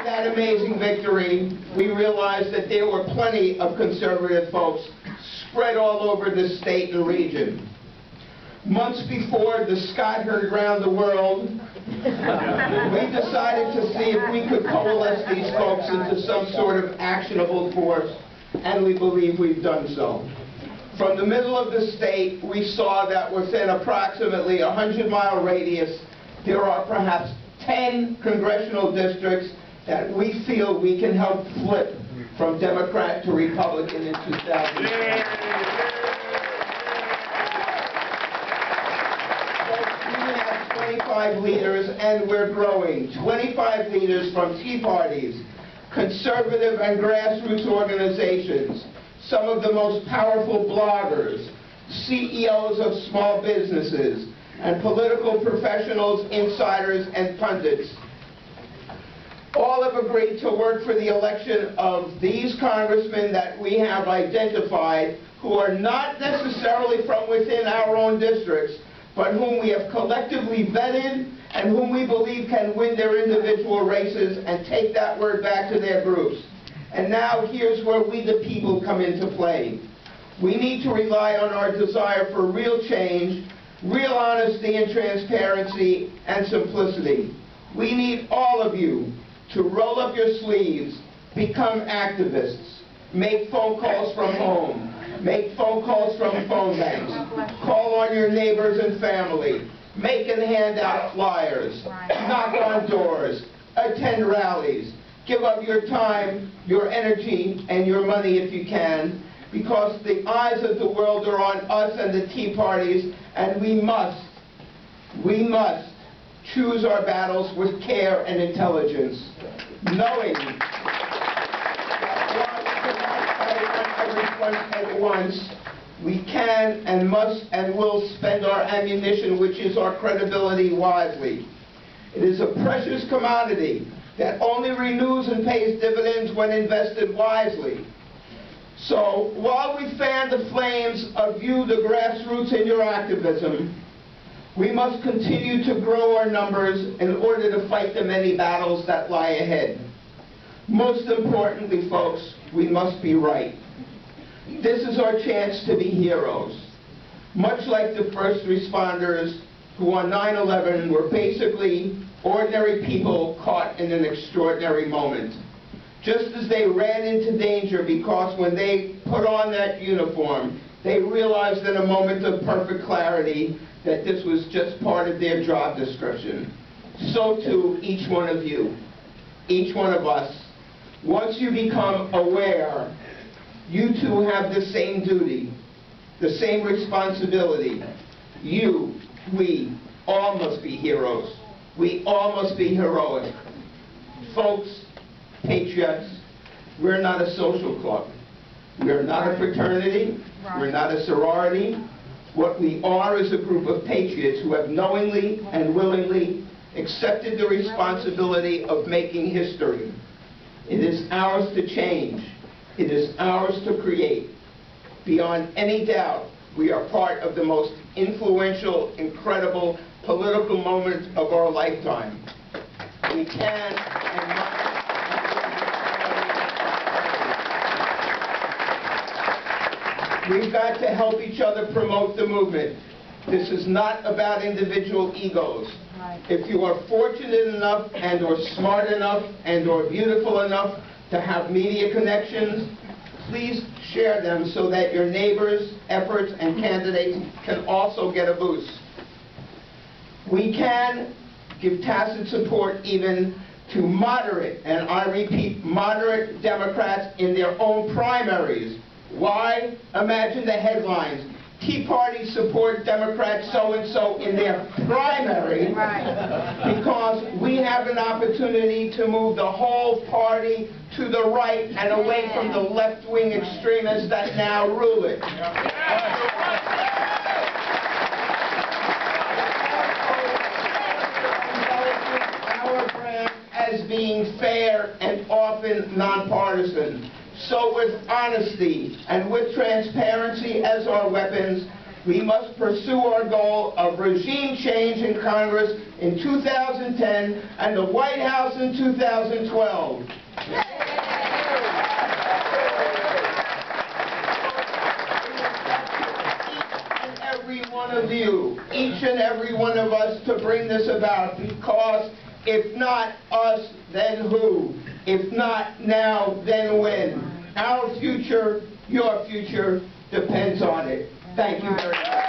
that amazing victory, we realized that there were plenty of conservative folks spread all over the state and region. Months before the Scott heard round the world, we decided to see if we could coalesce these folks into some sort of actionable force, and we believe we've done so. From the middle of the state, we saw that within approximately a 100-mile radius, there are perhaps 10 congressional districts that we feel we can help flip from Democrat to Republican in 2020. We have 25 leaders, and we're growing. 25 leaders from Tea Parties, conservative and grassroots organizations, some of the most powerful bloggers, CEOs of small businesses, and political professionals, insiders, and pundits. All have agreed to work for the election of these congressmen that we have identified, who are not necessarily from within our own districts, but whom we have collectively vetted and whom we believe can win their individual races and take that word back to their groups. And now here's where we the people come into play. We need to rely on our desire for real change, real honesty and transparency and simplicity. We need all of you to roll up your sleeves, become activists, make phone calls from home, make phone calls from phone banks, call on your neighbors and family, make and hand out flyers, knock on doors, attend rallies, give up your time, your energy, and your money if you can, because the eyes of the world are on us and the Tea Parties, and we must choose our battles with care and intelligence, knowing that while we cannot fight on every front at once, we can and must and will spend our ammunition, which is our credibility, wisely. It is a precious commodity that only renews and pays dividends when invested wisely. So while we fan the flames of you, the grassroots, in your activism, we must continue to grow our numbers in order to fight the many battles that lie ahead. Most importantly, folks, we must be right. This is our chance to be heroes. Much like the first responders who on 9/11 were basically ordinary people caught in an extraordinary moment. Just as they ran into danger because when they put on that uniform, they realized in a moment of perfect clarity that this was just part of their job description. So too, each one of you, each one of us, once you become aware, you too have the same duty, the same responsibility. You, we, all must be heroes. We all must be heroic. Folks, patriots, we're not a social club. We're not a fraternity. We're not a sorority. What we are is a group of patriots who have knowingly and willingly accepted the responsibility of making history. It is ours to change. It is ours to create. Beyond any doubt, we are part of the most influential, incredible political moment of our lifetime. We can and must. We've got to help each other promote the movement. This is not about individual egos. If you are fortunate enough and or smart enough and or beautiful enough to have media connections, please share them so that your neighbors, efforts, and candidates can also get a boost. We can give tacit support even to moderate, and I repeat, moderate Democrats in their own primaries. Why? Imagine the headlines. Tea Party support Democrat so-and-so in their primary, because we have an opportunity to move the whole party to the right and away from the left-wing extremists that now rule it. Our brand as being fair and often nonpartisan. So with honesty and with transparency as our weapons, We must pursue our goal of regime change in Congress in 2010 and the White House in 2012. Every one of you, each and every one of us, to bring this about, because if not us, then who? If not now, then when? Our future, your future, depends on it. Thank you very much.